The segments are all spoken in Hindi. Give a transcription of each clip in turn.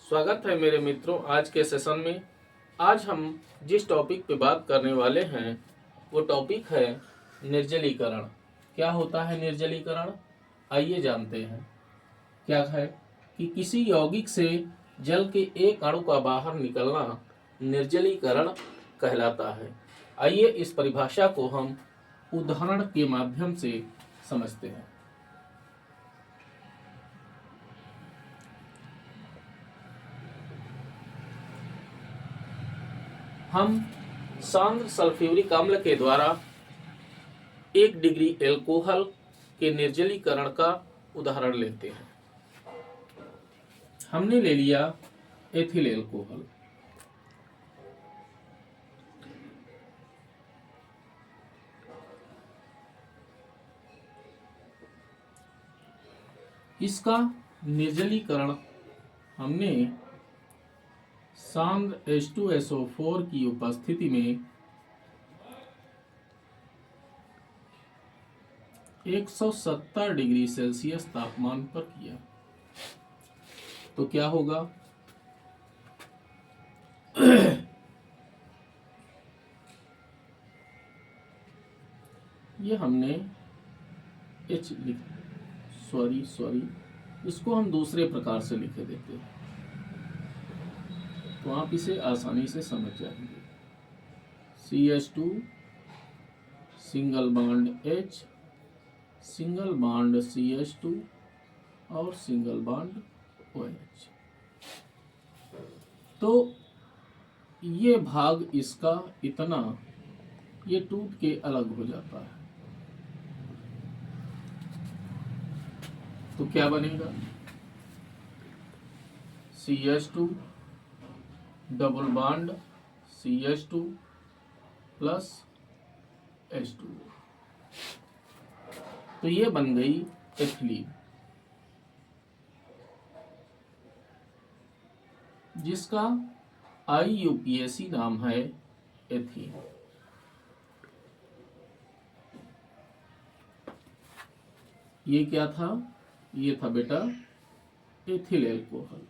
स्वागत है मेरे मित्रों आज के सेशन में। आज हम जिस टॉपिक पे बात करने वाले हैं वो टॉपिक है निर्जलीकरण। क्या होता है निर्जलीकरण? आइए जानते हैं। क्या है कि किसी यौगिक से जल के एक अणु का बाहर निकलना निर्जलीकरण कहलाता है। आइए इस परिभाषा को हम उदाहरण के माध्यम से समझते हैं। हम सांद्र सल्फ्यूरिक अम्ल के द्वारा 1 डिग्री एल्कोहल के निर्जलीकरण का उदाहरण लेते हैं। हमने ले लिया एथिल एल्कोहल। इसका निर्जलीकरण हमने सांद्र H2SO4 की उपस्थिति में 170 डिग्री सेल्सियस तापमान पर किया तो क्या होगा? ये हमने इसको हम दूसरे प्रकार से लिखे देते हैं तो आप इसे आसानी से समझ जाएंगे। CH2 single bond H, single bond CH2 और सिंगल बॉन्ड OH। तो ये भाग इसका इतना ये टूट के अलग हो जाता है तो क्या बनेगा? CH2 double bond CH2 plus H2 तो ये बन गई एथिलीन, जिसका IUPAC नाम है एथीन। ये क्या था? ये था बेटा एथिल एल्कोहल।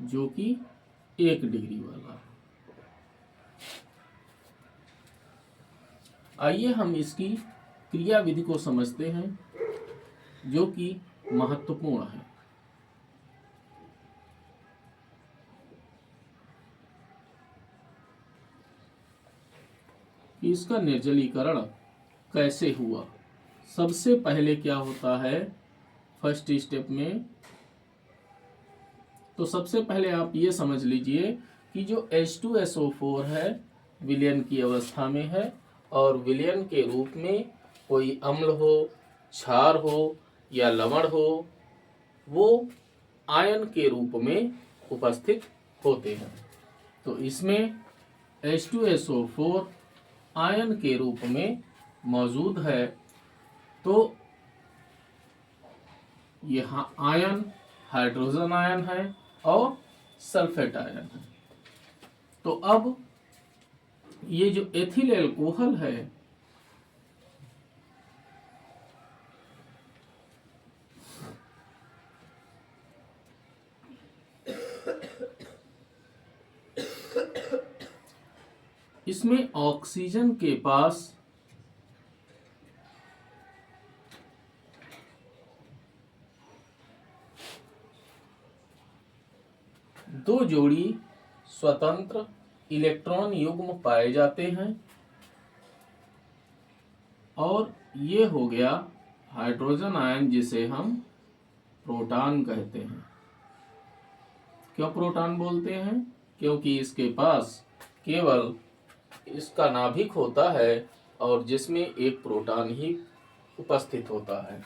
जो कि 1 डिग्री वाला। आइए हम इसकी क्रिया विधि को समझते हैं जो कि महत्वपूर्ण है। इसका निर्जलीकरण कैसे हुआ? सबसे पहले क्या होता है फर्स्ट स्टेप में? तो सबसे पहले आप ये समझ लीजिए कि जो H2SO4 है विलयन की अवस्था में है और विलयन के रूप में कोई अम्ल हो, क्षार हो या लवण हो, वो आयन के रूप में उपस्थित होते हैं। तो इसमें H2SO4 आयन के रूप में मौजूद है। तो यहाँ आयन हाइड्रोजन आयन है और सल्फेट आयन है। तो अब ये जो एथिल एल्कोहल है इसमें ऑक्सीजन के पास दो जोड़ी स्वतंत्र इलेक्ट्रॉन युग्म पाए जाते हैं और ये हो गया हाइड्रोजन आयन, जिसे हम प्रोटॉन कहते हैं। क्यों प्रोटॉन बोलते हैं? क्योंकि इसके पास केवल इसका नाभिक होता है और जिसमें एक प्रोटॉन ही उपस्थित होता है।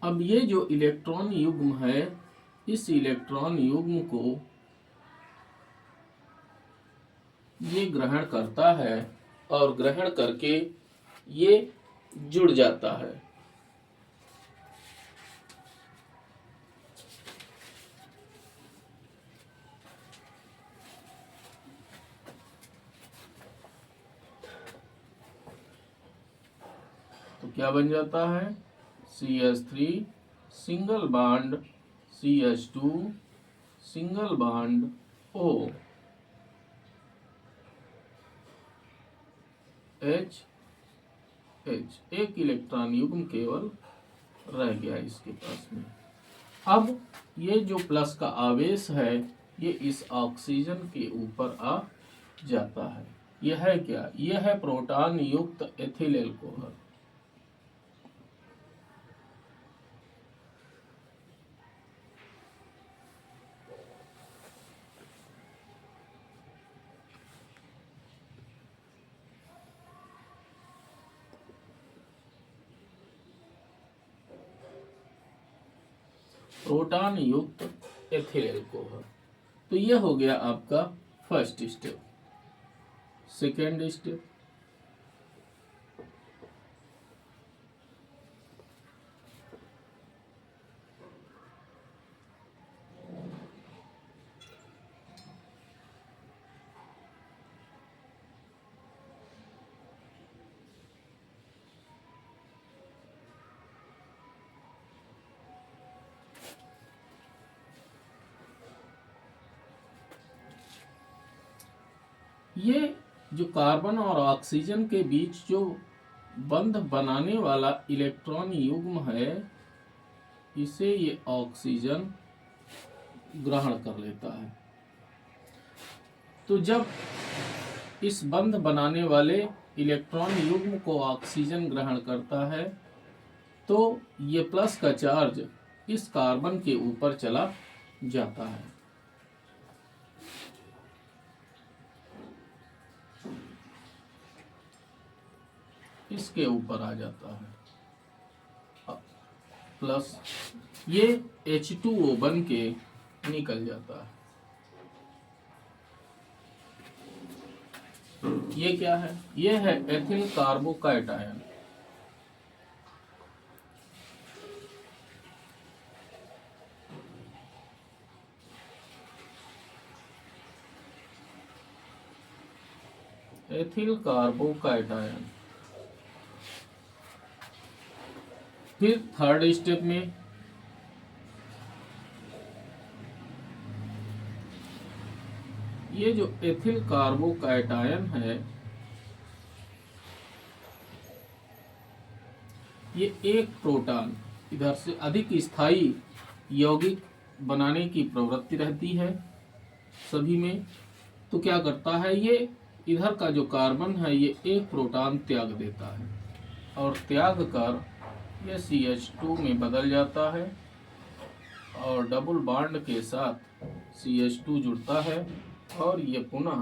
अब ये जो इलेक्ट्रॉन युग्म है, इस इलेक्ट्रॉन युग्म को ये ग्रहण करता है और ग्रहण करके ये जुड़ जाता है। क्या बन जाता है, CH3 single bond CH2 single bond O H H, एक इलेक्ट्रॉन युग्म केवल रह गया इसके पास में। अब ये जो प्लस का आवेश है ये इस ऑक्सीजन के ऊपर आ जाता है। यह है क्या, यह है प्रोटॉन युक्त एथिल एल्कोहल। प्रोटॉन युक्त एथिल एल्कोहल। तो यह हो गया आपका फर्स्ट स्टेप। सेकेंड स्टेप, ये जो कार्बन और ऑक्सीजन के बीच जो बंध बनाने वाला इलेक्ट्रॉन युग्म है इसे ये ऑक्सीजन ग्रहण कर लेता है। तो जब इस बंध बनाने वाले इलेक्ट्रॉन युग्म को ऑक्सीजन ग्रहण करता है तो ये प्लस का चार्ज इस कार्बन के ऊपर चला जाता है। इसके ऊपर आ जाता है प्लस, ये H2O बन के निकल जाता है। ये क्या है, ये है एथिल कार्बोकैटायन। Ethyl carbocation. फिर थर्ड स्टेप में ये जो एथिल कार्बोकैटायन है ये एक प्रोटॉन इधर से अधिक स्थायी यौगिक बनाने की प्रवृत्ति रहती है सभी में। तो क्या करता है, ये इधर का जो कार्बन है ये एक प्रोटॉन त्याग देता है और त्याग कर ये CH2 में बदल जाता है और डबल बॉन्ड के साथ CH2 जुड़ता है और ये पुनः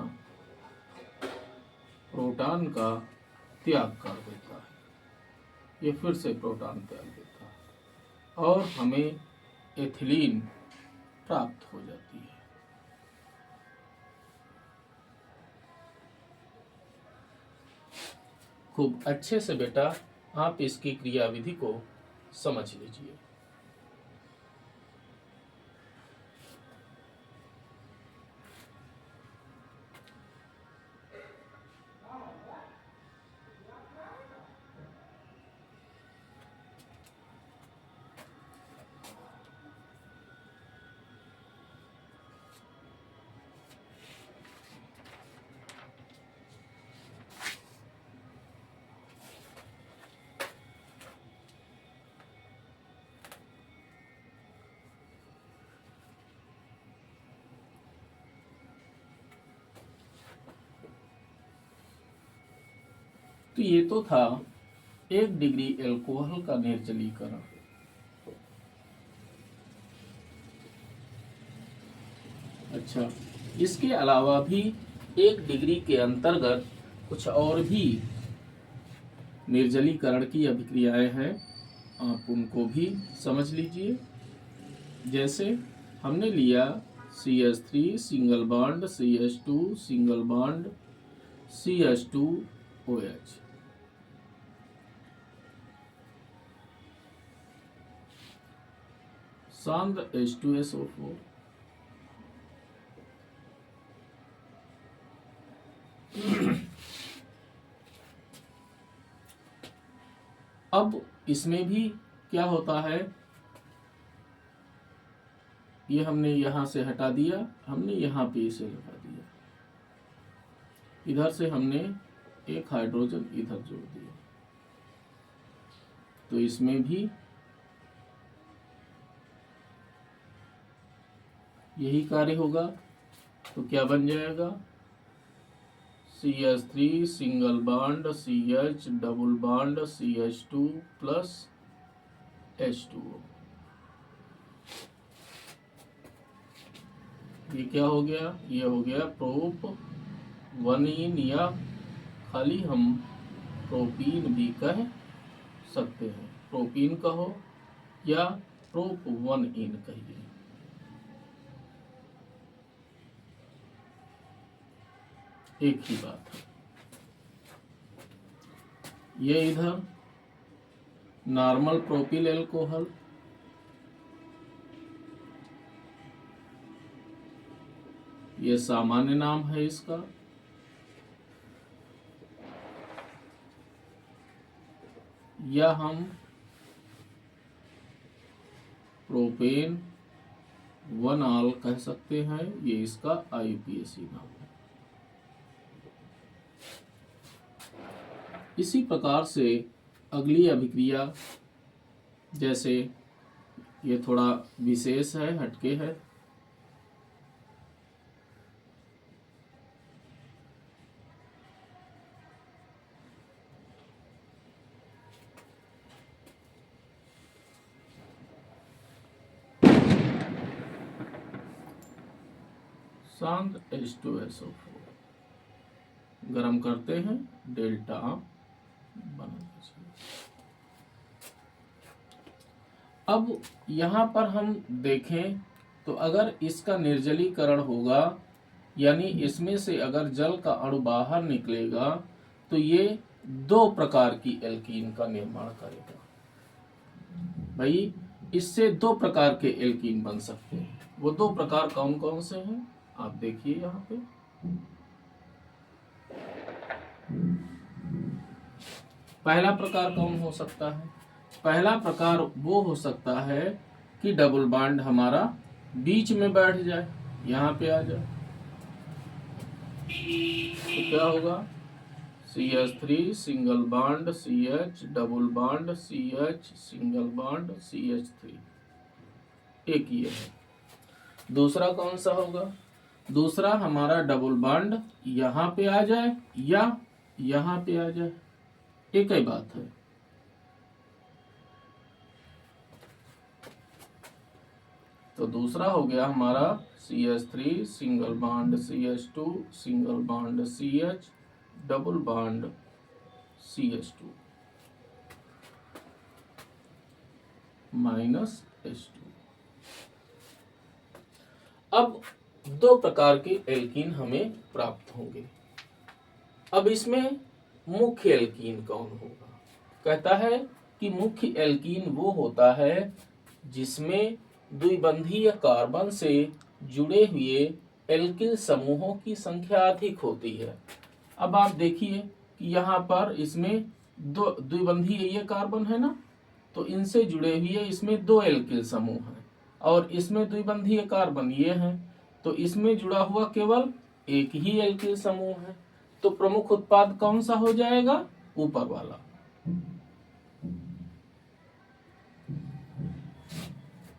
प्रोटॉन का त्याग कर देता है। ये फिर से प्रोटॉन त्याग देता है और हमें एथिलीन प्राप्त हो जाती है। खूब अच्छे से बेटा आप इसकी क्रियाविधि को समझ लीजिए। तो ये तो था 1 डिग्री एल्कोहल का निर्जलीकरण। अच्छा, इसके अलावा भी 1 डिग्री के अंतर्गत कुछ और भी निर्जलीकरण की अभिक्रियाएं हैं, आप उनको भी समझ लीजिए। जैसे हमने लिया CH3 single bond CH2 single bond CH2OH। सांद्र H2SO4। अब इसमें भी क्या होता है, ये हमने यहां से हटा दिया, हमने यहां पे इसे लगा दिया, इधर से हमने एक हाइड्रोजन इधर जोड़ दिया, तो इसमें भी यही कार्य होगा। तो क्या बन जाएगा, CH3 single bond CH double bond CH2 plus H2O। ये क्या हो गया, ये हो गया प्रोप 1इन, या खाली हम प्रोपीन भी कह सकते हैं, प्रोपीन कहो या प्रोप 1इन कहिए। एक ही बात है। ये इधर नॉर्मल प्रोपिल एल्कोहल, ये सामान्य नाम है इसका। या हम प्रोपेन 1ऑल कह सकते हैं, ये इसका IUPAC नाम है। इसी प्रकार से अगली अभिक्रिया, जैसे ये थोड़ा विशेष है, हटके है, शांत H2SO4 गरम करते हैं, डेल्टा बना। अब यहाँ पर हम देखें तो अगर इसका निर्जलीकरण होगा, यानी इसमें से अगर जल का अणु बाहर निकलेगा, तो ये दो प्रकार की एल्कीन का निर्माण करेगा। भाई इससे दो प्रकार के एल्कीन बन सकते हैं। वो दो प्रकार कौन कौन से हैं, आप देखिए यहाँ पे। पहला प्रकार कौन हो सकता है, पहला प्रकार वो हो सकता है कि डबल बॉन्ड हमारा बीच में बैठ जाए, यहाँ पे आ जाए, तो क्या होगा, CH3 single bond CH double bond CH single bond CH3, एक ये है। दूसरा कौन सा होगा, दूसरा हमारा डबल बॉन्ड यहाँ पे आ जाए या यहाँ पे आ जाए, एक ही बात है। तो दूसरा हो गया हमारा CH3 single bond CH2 single bond CH double bond CH2 minus H2। अब दो प्रकार के एल्कीन हमें प्राप्त होंगे। अब इसमें मुख्य एल्कीन कौन होगा, कहता है कि मुख्य एल्कीन वो होता है जिसमें द्विबंधीय कार्बन से जुड़े हुए एल्किल समूहों की संख्या अधिक होती है। अब आप देखिए कि यहाँ पर इसमें दो द्विबंधीय ये कार्बन है ना, तो इनसे जुड़े हुए इसमें दो एल्किल समूह हैं, और इसमें द्विबंधीय कार्बन ये हैं, तो इसमें जुड़ा हुआ केवल एक ही एल्किल समूह है। तो प्रमुख उत्पाद कौन सा हो जाएगा, ऊपर वाला।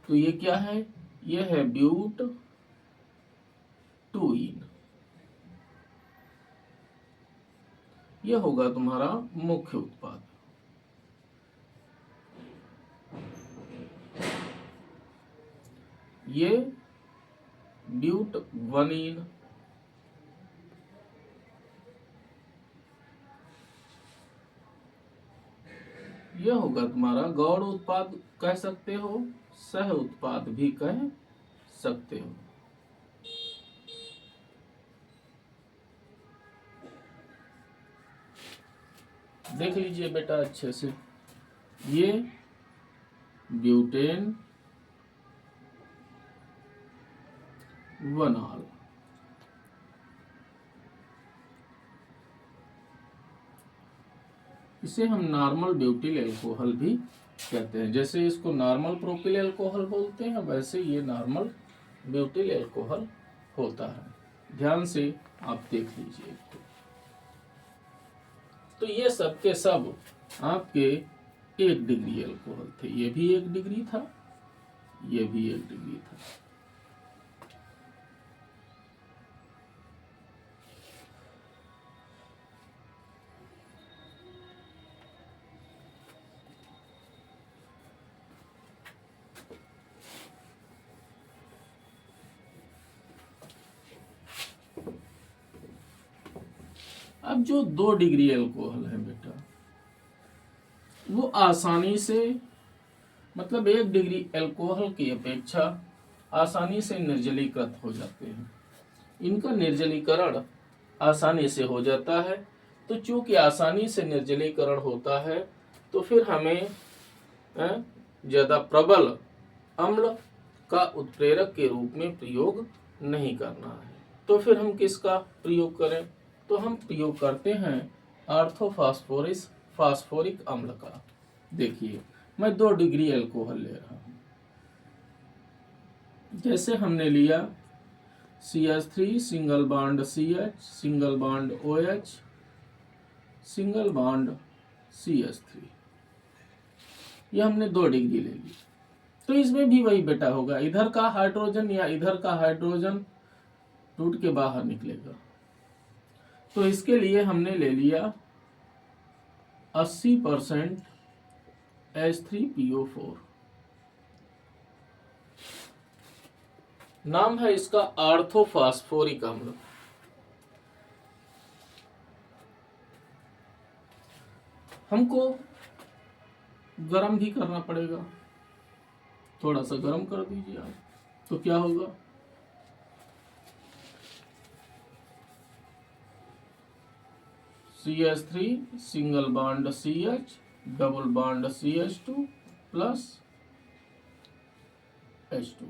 तो ये क्या है, ये है ब्यूट 2इन, ये होगा तुम्हारा मुख्य उत्पाद। ये ब्यूट 1इन, यह होगा तुम्हारा गौण उत्पाद कह सकते हो, सह उत्पाद भी कह सकते हो। देख लीजिए बेटा अच्छे से, ये ब्यूटेन 1ऑल, इसे हम नॉर्मल ब्यूटिल अल्कोहल भी कहते हैं। जैसे इसको नॉर्मल प्रोपिल अल्कोहल बोलते हैं, वैसे ये नॉर्मल ब्यूटिल अल्कोहल होता है। ध्यान से आप देख लीजिए। तो ये सब के सब आपके 1 डिग्री अल्कोहल थे। ये भी 1 डिग्री था, ये भी 1 डिग्री था। अब जो 2 डिग्री अल्कोहल है बेटा, वो आसानी से, मतलब 1 डिग्री अल्कोहल की अपेक्षा आसानी से निर्जलीकृत हो जाते हैं। इनका निर्जलीकरण आसानी से हो जाता है। तो चूंकि आसानी से निर्जलीकरण होता है, तो फिर हमें ज्यादा प्रबल अम्ल का उत्प्रेरक के रूप में प्रयोग नहीं करना है। तो फिर हम किसका प्रयोग करें? तो हम प्रयोग करते हैं फास्फोरिक अम्ल का। देखिए, मैं 2 डिग्री अल्कोहल ले रहा हूं। जैसे हमने लिया CH3 single bond CH, single bond OH, single bond CH3, ये हमने 2 डिग्री ले ली। तो इसमें भी वही बेटा होगा, इधर का हाइड्रोजन या इधर का हाइड्रोजन टूट के बाहर निकलेगा। तो इसके लिए हमने ले लिया 80% H3PO4। नाम है इसका ऑर्थोफॉस्फोरिक अम्ल। हमको गरम भी करना पड़ेगा, थोड़ा सा गरम कर दीजिए आप। तो क्या होगा? CH3 single bond CH, double bond CH2 plus H2,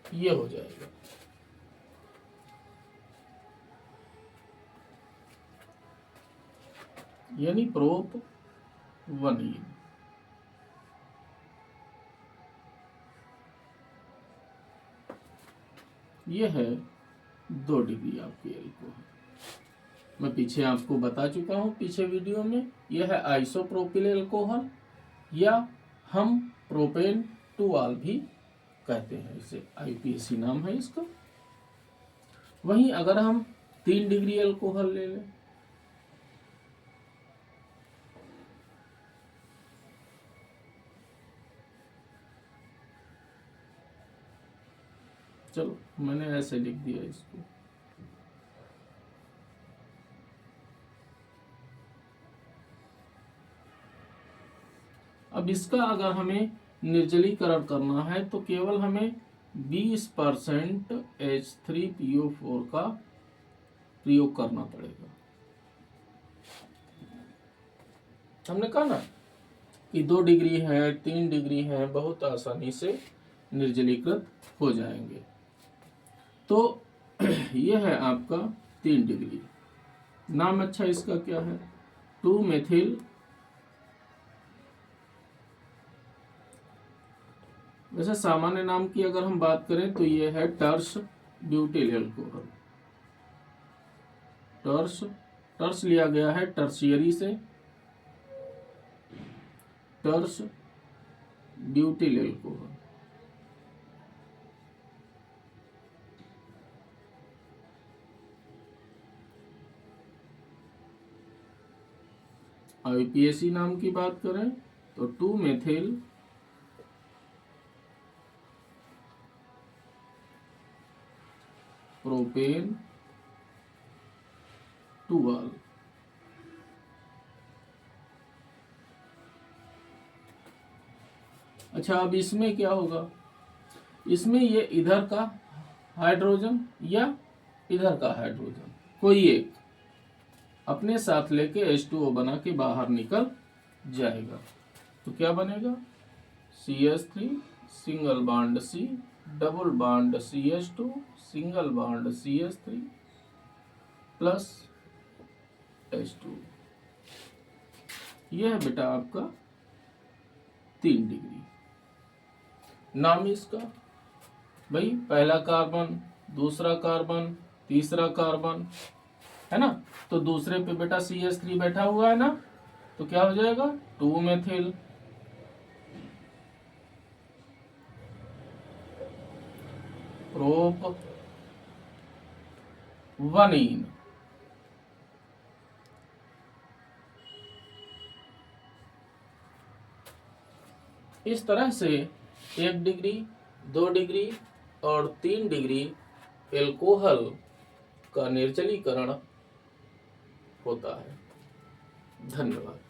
ये हो जाएगा। यानी प्रोप 1। ये है 2 डिग्री आपकी अल्कोहल। मैं पीछे आपको बता चुका हूं, पीछे वीडियो में। यह है आइसोप्रोपिल अल्कोहल, या हम प्रोपेन टूआल भी कहते हैं इसे, IPAC नाम है इसका। वहीं अगर हम 3 डिग्री अल्कोहल ले लें, चलो मैंने ऐसे लिख दिया इसको। अब इसका अगर हमें निर्जलीकरण करना है, तो केवल हमें 20% H3PO4 का प्रयोग करना पड़ेगा। हमने कहा ना कि 2 डिग्री है, 3 डिग्री है, बहुत आसानी से निर्जलीकृत हो जाएंगे। तो यह है आपका 3 डिग्री। नाम अच्छा इसका क्या है? 2-मेथिल, वैसे सामान्य नाम की अगर हम बात करें तो यह है टर्स ब्यूटिल अल्कोहल। टर्स लिया गया है टर्शियरी से, टर्स ब्यूटिल अल्कोहल। IPAC नाम की बात करें तो 2-मेथिल प्रोपेन टूआल। अच्छा, अब इसमें क्या होगा? इसमें ये इधर का हाइड्रोजन या इधर का हाइड्रोजन कोई एक अपने साथ लेके H2O बना के बाहर निकल जाएगा। तो क्या बनेगा? CH3 single bond C, double bond CH2, single bond CH3 plus H2। यह है बेटा आपका 3 डिग्री। नाम इसका भाई, पहला कार्बन, दूसरा कार्बन, तीसरा कार्बन, है ना। तो दूसरे पे बेटा CH3 बैठा हुआ है ना, तो क्या हो जाएगा 2 मेथिल। प्रोप 1इन। इस तरह से 1 डिग्री, 2 डिग्री और 3 डिग्री एल्कोहल का निर्जलीकरण होता है। धन्यवाद।